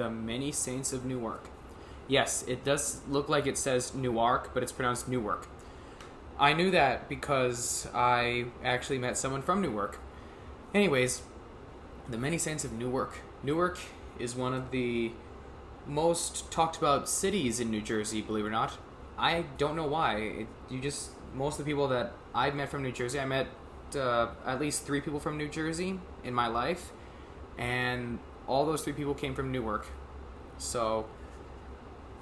The Many Saints of Newark. Yes, it does look like it says Newark, but it's pronounced Newark. I knew that because I actually met someone from Newark. Anyways, The Many Saints of Newark. Newark is one of the most talked about cities in New Jersey, believe it or not. I don't know why. Most of the people that I've met from New Jersey, I met at least 3 people from New Jersey in my life, and all those 3 people came from Newark. So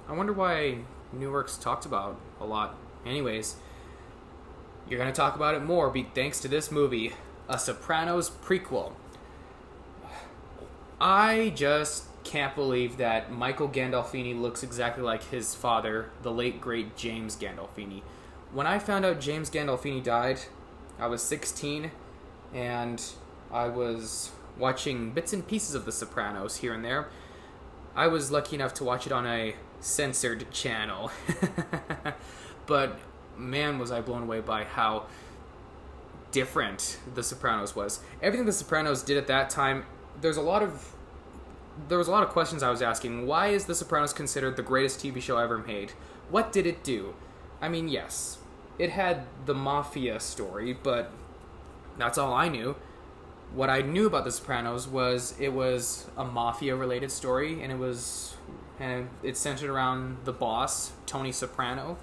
I wonder why Newark's talked about a lot. Anyways, you're going to talk about it more thanks to this movie, a Sopranos prequel. I just can't believe that Michael Gandolfini looks exactly like his father, the late great James Gandolfini. When I found out James Gandolfini died, I was 16, and I was watching bits and pieces of The Sopranos here and there. I was lucky enough to watch it on a censored channel. But man, was I blown away by how different The Sopranos was. Everything The Sopranos did at that time, there was a lot of questions I was asking. Why is The Sopranos considered the greatest TV show ever made? What did it do? I mean, yes, it had the mafia story, but that's all I knew. What I knew about The Sopranos was it was a mafia-related story, and it centered around the boss, Tony Soprano,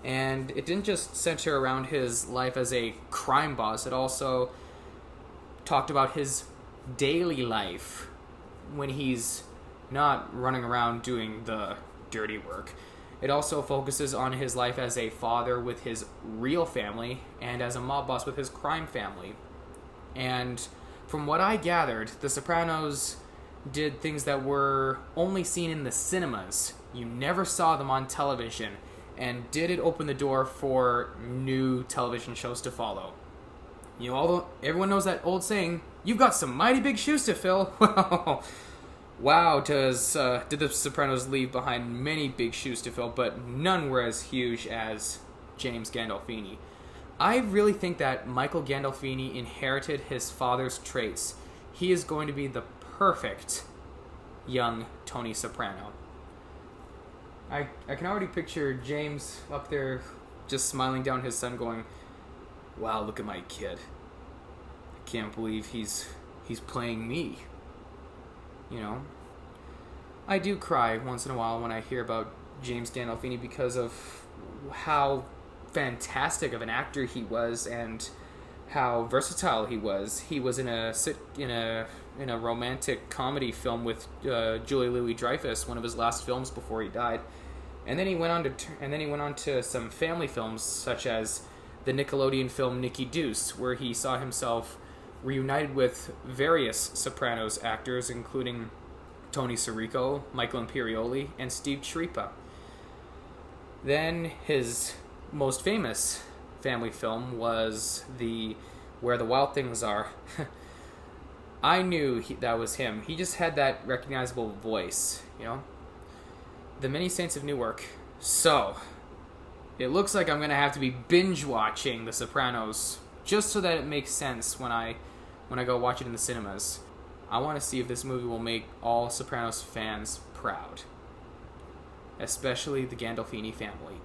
and it didn't just center around his life as a crime boss. It also talked about his daily life when he's not running around doing the dirty work. It also focuses on his life as a father with his real family and as a mob boss with his crime family. And from what I gathered, The Sopranos did things that were only seen in the cinemas. You never saw them on television. And did it open the door for new television shows to follow? You know, although everyone knows that old saying, "You've got some mighty big shoes to fill." Wow, did The Sopranos leave behind many big shoes to fill, but none were as huge as James Gandolfini. I really think that Michael Gandolfini inherited his father's traits. He is going to be the perfect young Tony Soprano. I can already picture James up there just smiling down his son going, "Wow, look at my kid. I can't believe he's playing me." You know? I do cry once in a while when I hear about James Gandolfini because of how fantastic of an actor he was and how versatile he was. He was in a romantic comedy film with Julia Louis-Dreyfus, one of his last films before he died. And then he went on to some family films such as the Nickelodeon film Nicky Deuce, where he saw himself reunited with various Sopranos actors, including Tony Sirico, Michael Imperioli, and Steve Schreiber. Then his most famous family film was Where the Wild Things Are. I knew that was him. He just had that recognizable voice, you know? The Many Saints of Newark. So, it looks like I'm going to have to be binge-watching The Sopranos just so that it makes sense when I go watch it in the cinemas. I want to see if this movie will make all Sopranos fans proud. Especially the Gandolfini family.